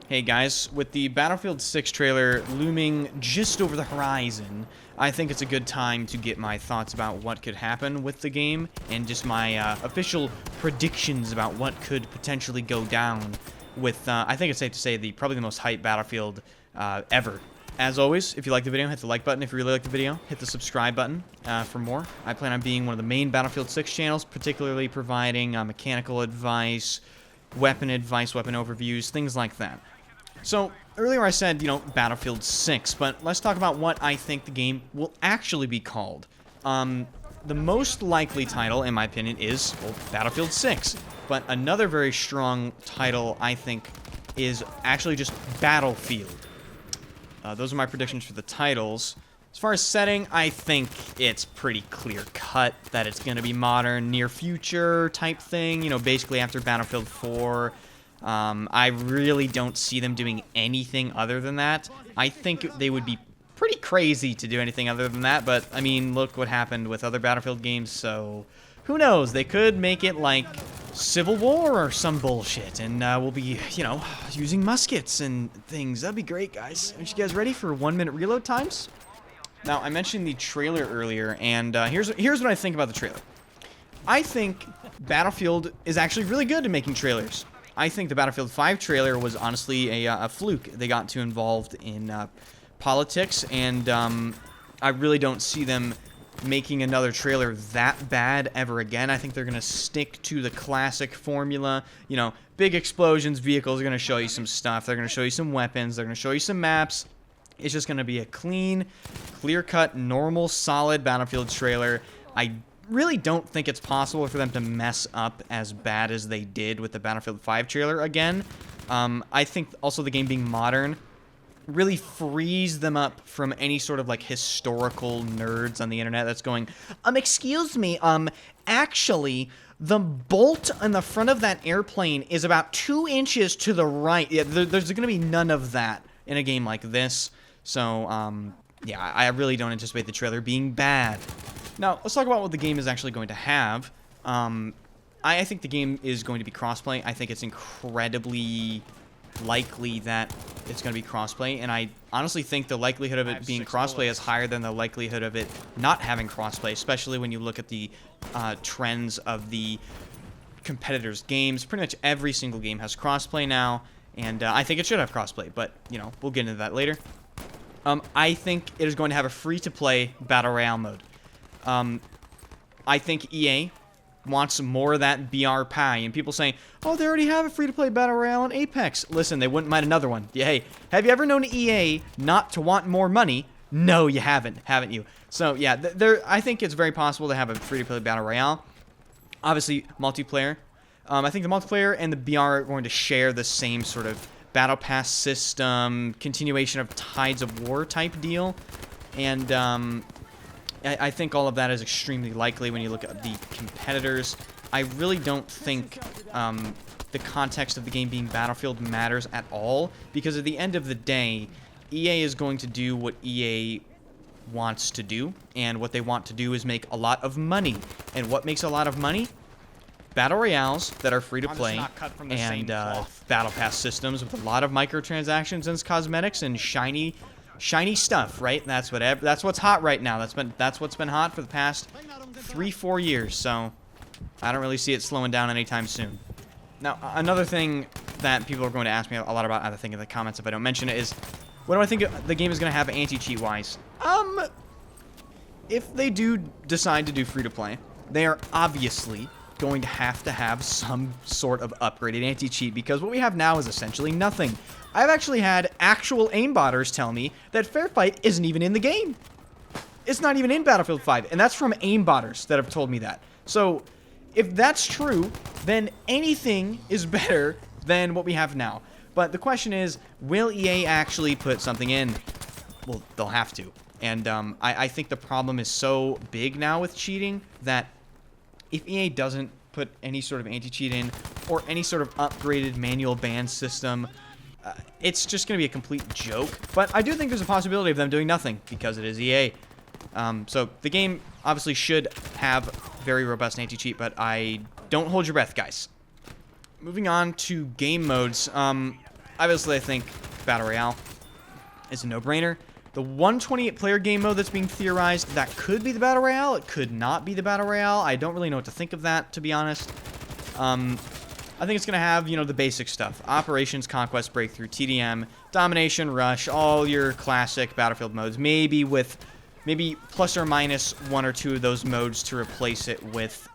Hey guys, with the Battlefield 6 trailer looming just over the horizon, I think it's a good time to get my thoughts about what could happen with the game and just my official predictions about what could potentially go down with, I think it's safe to say, probably the most hyped Battlefield ever. As always, if you like the video, hit the like button. If you really like the video, hit the subscribe button for more. I plan on being one of the main Battlefield 6 channels, particularly providing mechanical advice, weapon overviews, things like that. So, earlier I said, Battlefield 6, but let's talk about what I think the game will actually be called. The most likely title, in my opinion, is, well, Battlefield 6. But another very strong title, I think, is actually just Battlefield. Those are my predictions for the titles. As far as setting, I think it's pretty clear-cut that it's going to be modern, near-future type thing, basically after Battlefield 4. I really don't see them doing anything other than that. I think they would be pretty crazy to do anything other than that, but, I mean, look what happened with other Battlefield games, so who knows? They could make it like Civil War or some bullshit, and we'll be, using muskets and things. That'd be great, guys. Are you guys ready for 1-minute reload times? Now, I mentioned the trailer earlier, and here's what I think about the trailer. I think Battlefield is actually really good at making trailers. I think the Battlefield 5 trailer was honestly a fluke. They got too involved in politics, and I really don't see them making another trailer that bad ever again. I think they're going to stick to the classic formula. Big explosions, vehicles are going to show you some stuff. They're going to show you some weapons. They're going to show you some maps. It's just going to be a clean, clear-cut, normal, solid Battlefield trailer. I really don't think it's possible for them to mess up as bad as they did with the Battlefield 5 trailer again. I think also the game being modern really frees them up from any sort of like historical nerds on the internet that's going, excuse me, actually, the bolt on the front of that airplane is about 2 inches to the right. Yeah, there's going to be none of that in a game like this. So, yeah, I really don't anticipate the trailer being bad. Now, let's talk about what the game is actually going to have. I think the game is going to be crossplay. I think it's incredibly likely that it's going to be crossplay, and I honestly think the likelihood of it being crossplay is higher than the likelihood of it not having crossplay, especially when you look at the trends of the competitors' games. Pretty much every single game has crossplay now, and I think it should have crossplay, but, we'll get into that later. I think it is going to have a free-to-play Battle Royale mode. I think EA wants more of that BR pie, and people saying, oh, they already have a free-to-play Battle Royale on Apex. Listen, they wouldn't mind another one. Yeah, hey, have you ever known EA not to want more money? No, you haven't you? So, yeah, I think it's very possible to have a free-to-play Battle Royale. Obviously, multiplayer. I think the multiplayer and the BR are going to share the same sort of Battle Pass system, continuation of Tides of War type deal, and I think all of that is extremely likely when you look at the competitors. I really don't think the context of the game being Battlefield matters at all, because at the end of the day, EA is going to do what EA wants to do, and what they want to do is make a lot of money. And what makes a lot of money? Battle Royales that are free to play, and Battle Pass systems with a lot of microtransactions and cosmetics and shiny stuff, right? That's what's hot right now. That's what's been hot for the past 3-4 years. So I don't really see it slowing down anytime soon. Now, another thing that people are going to ask me a lot about, I think in the comments if I don't mention it, is what do I think the game is going to have anti-cheat wise? If they do decide to do free to play, they are obviously going to have some sort of upgraded anti-cheat, because what we have now is essentially nothing. I've actually had actual aimbotters tell me that Fair Fight isn't even in the game. It's not even in Battlefield 5, and that's from aimbotters that have told me that. So, if that's true, then anything is better than what we have now. But the question is, will EA actually put something in? Well, they'll have to. And I think the problem is so big now with cheating that if EA doesn't put any sort of anti-cheat in, or any sort of upgraded manual ban system, it's just going to be a complete joke. But I do think there's a possibility of them doing nothing, because it is EA. So the game obviously should have very robust anti-cheat, but don't hold your breath, guys. Moving on to game modes. obviously I think Battle Royale is a no-brainer. The 128-player game mode that's being theorized, that could be the Battle Royale. It could not be the Battle Royale. I don't really know what to think of that, to be honest. I think it's going to have, you know, the basic stuff. Operations, Conquest, Breakthrough, TDM, Domination, Rush, all your classic Battlefield modes. Maybe plus or minus one or two of those modes to replace it with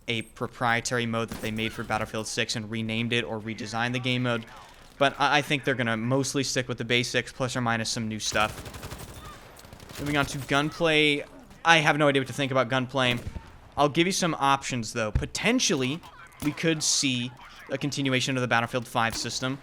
a proprietary mode that they made for Battlefield 6 and renamed it or redesigned the game mode. But I think they're going to mostly stick with the basics, plus or minus some new stuff. Moving on to gunplay. I have no idea what to think about gunplay. I'll give you some options, though. Potentially, we could see a continuation of the Battlefield 5 system.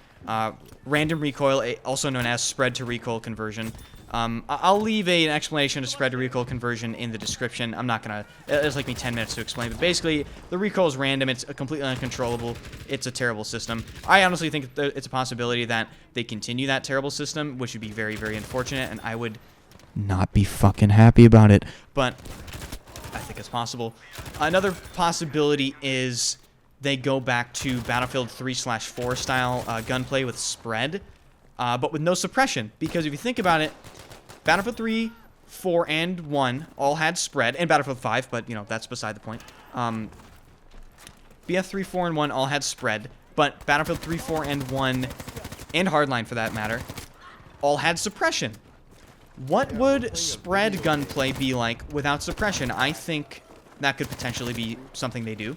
Random recoil, also known as spread-to-recoil conversion. I'll leave an explanation of spread-to-recoil conversion in the description. I'm not going to... It'll take me 10 minutes to explain. But basically, the recoil is random. It's completely uncontrollable. It's a terrible system. I honestly think it's a possibility that they continue that terrible system, which would be very, very unfortunate, and I would not be fucking happy about it. But I think it's possible. Another possibility is they go back to Battlefield 3/4 style gunplay with spread, but with no suppression. Because if you think about it, Battlefield 3, 4, and 1 all had spread, and Battlefield 5, but, you know, that's beside the point. BF 3, 4, and 1 all had spread, but Battlefield 3, 4, and 1, and Hardline for that matter, all had suppression. What would spread gunplay be like without suppression? I think that could potentially be something they do.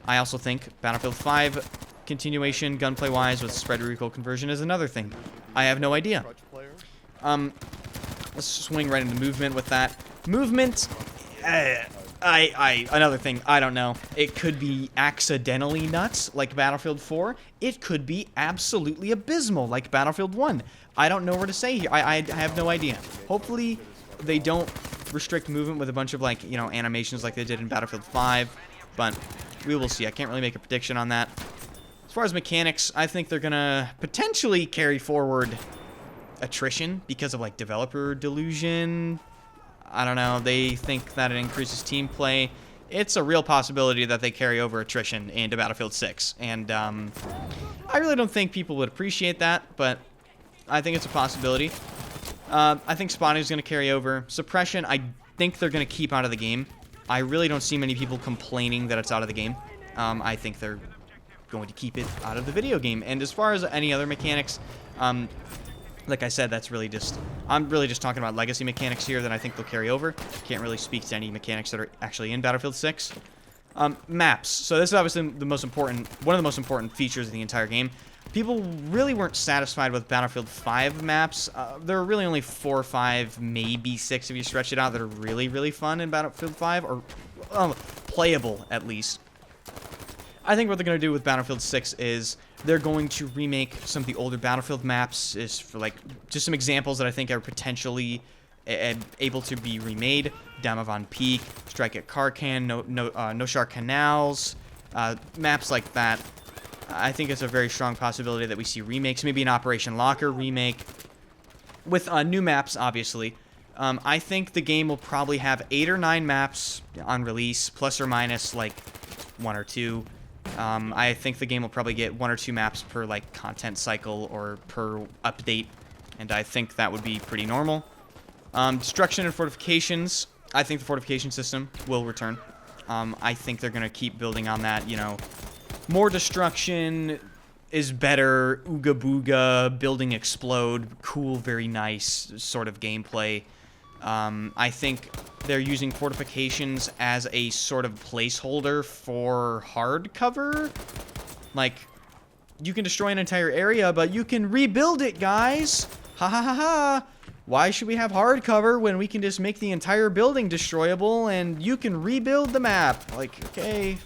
I also think Battlefield 5 continuation gunplay-wise with spread recoil conversion is another thing. I have no idea. Let's swing right into movement with that. Movement, another thing, I don't know. It could be accidentally nuts, like Battlefield 4. It could be absolutely abysmal, like Battlefield 1. I don't know where to say here. I have no idea. Hopefully, they don't restrict movement with a bunch of, like, you know, animations like they did in Battlefield 5, but we will see. I can't really make a prediction on that. As far as mechanics, I think they're gonna potentially carry forward attrition because of, like, developer delusion. I don't know. They think that it increases team play. It's a real possibility that they carry over attrition into Battlefield 6. And I really don't think people would appreciate that, but I think it's a possibility. I think spotting is going to carry over. Suppression, I think they're going to keep out of the game. I really don't see many people complaining that it's out of the game. I think they're going to keep it out of the video game. And as far as any other mechanics, like I said, that's really just... I'm really just talking about legacy mechanics here that I think they'll carry over. Can't really speak to any mechanics that are actually in Battlefield 6. Maps. So this is obviously the most important... one of the most important features of the entire game. People really weren't satisfied with Battlefield 5 maps. There are really only 4 or 5, maybe 6 if you stretch it out, that are really, really fun in Battlefield 5, or playable at least. I think what they're going to do with Battlefield 6 is they're going to remake some of the older Battlefield maps, is for, like, just some examples that I think are potentially able to be remade. Damavon Peak, Strike at Karkan, Noshar Canals, maps like that. I think it's a very strong possibility that we see remakes, maybe an Operation Locker remake, with new maps, obviously. I think the game will probably have 8 or 9 maps on release, plus or minus, like, 1 or 2. I think the game will probably get 1 or 2 maps per, like, content cycle or per update, and I think that would be pretty normal. Destruction and fortifications, I think the fortification system will return. I think they're going to keep building on that, you know. More destruction is better, ooga booga, building explode, cool, very nice sort of gameplay. I think they're using fortifications as a sort of placeholder for hardcover. Like, you can destroy an entire area, but you can rebuild it, guys! Ha ha ha ha! Why should we have hardcover when we can just make the entire building destroyable and you can rebuild the map? Like, okay.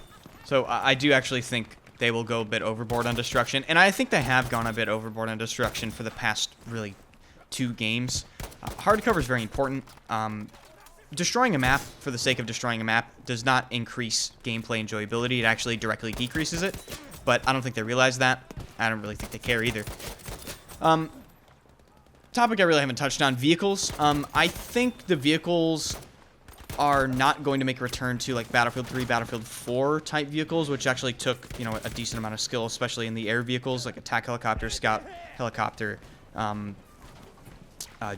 So I do actually think they will go a bit overboard on destruction, and I think they have gone a bit overboard on destruction for the past, really, 2 games. Hardcover is very important. Destroying a map for the sake of destroying a map does not increase gameplay enjoyability. It actually directly decreases it, but I don't think they realize that. I don't really think they care either. Topic I really haven't touched on, vehicles. I think the vehicles are not going to make a return to like Battlefield 3, Battlefield 4 type vehicles, which actually took, you know, a decent amount of skill, especially in the air vehicles like attack helicopter, scout helicopter,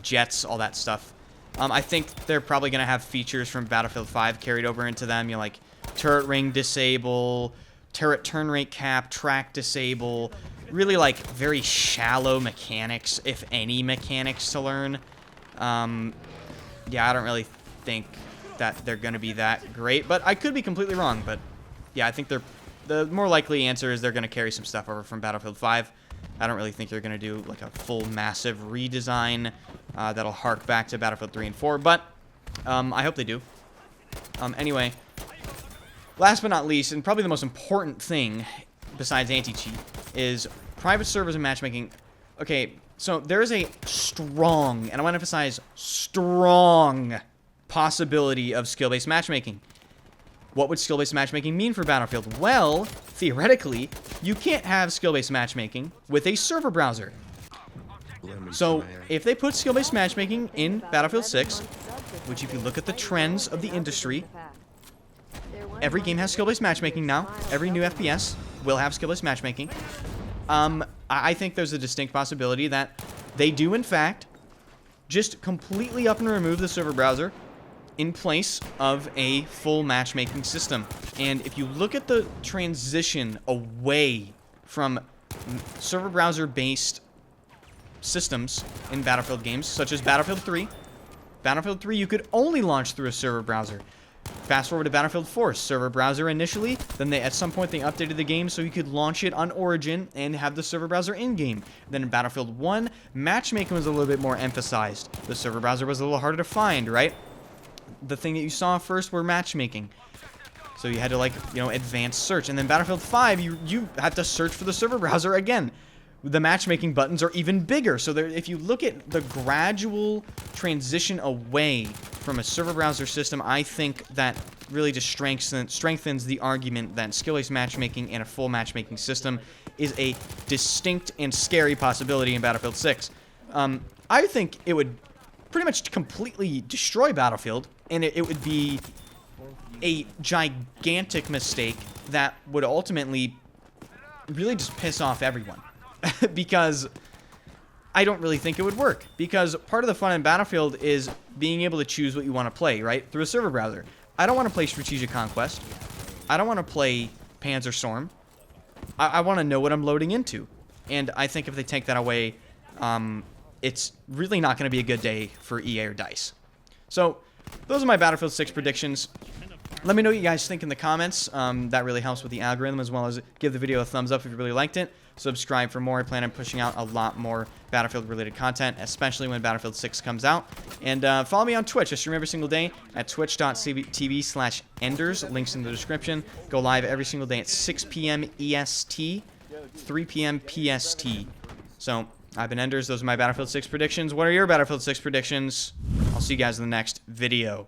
jets, all that stuff. I think they're probably going to have features from Battlefield 5 carried over into them, you know, like turret ring disable, turret turn rate cap, track disable, really like very shallow mechanics, if any mechanics to learn. Yeah, I don't really think that they're going to be that great, but I could be completely wrong. But yeah, I think the more likely answer is they're going to carry some stuff over from Battlefield 5. I don't really think they're going to do like a full massive redesign that'll hark back to Battlefield 3 and 4, but I hope they do. Anyway, last but not least, and probably the most important thing besides anti-cheat, is private servers and matchmaking. Okay, so there is a strong, and I want to emphasize strong, possibility of skill-based matchmaking. What would skill-based matchmaking mean for Battlefield? Well, theoretically, you can't have skill-based matchmaking with a server browser. So, if they put skill-based matchmaking in Battlefield 6, which if you look at the trends of the industry, every game has skill-based matchmaking now. Every new FPS will have skill-based matchmaking. I think there's a distinct possibility that they do, in fact, just completely up and remove the server browser in place of a full matchmaking system. And if you look at the transition away from server browser-based systems in Battlefield games, such as Battlefield 3, you could only launch through a server browser. Fast forward to Battlefield 4, server browser initially, then at some point they updated the game so you could launch it on Origin and have the server browser in-game. Then in Battlefield 1, matchmaking was a little bit more emphasized. The server browser was a little harder to find, right? The thing that you saw first were matchmaking. So you had to, like, you know, advanced search. And then Battlefield 5, you had to search for the server browser again. The matchmaking buttons are even bigger. So there, if you look at the gradual transition away from a server browser system, I think that really just strengthens the argument that skill-based matchmaking and a full matchmaking system is a distinct and scary possibility in Battlefield 6. I think it would pretty much completely destroy Battlefield, and it would be a gigantic mistake that would ultimately really just piss off everyone. Because I don't really think it would work. Because part of the fun in Battlefield is being able to choose what you want to play, right? Through a server browser. I don't want to play Strategic Conquest. I don't want to play Panzerstorm. I want to know what I'm loading into. And I think if they take that away, it's really not going to be a good day for EA or DICE. So, those are my Battlefield 6 predictions. Let me know what you guys think in the comments. That really helps with the algorithm, as well as give the video a thumbs up if you really liked it. Subscribe for more. I plan on pushing out a lot more Battlefield-related content, especially when Battlefield 6 comes out. And follow me on Twitch. I stream every single day at twitch.tv/enders. Links in the description. Go live every single day at 6 p.m. EST, 3 p.m. PST. So, I've been Enders. Those are my Battlefield 6 predictions. What are your Battlefield 6 predictions? I'll see you guys in the next video.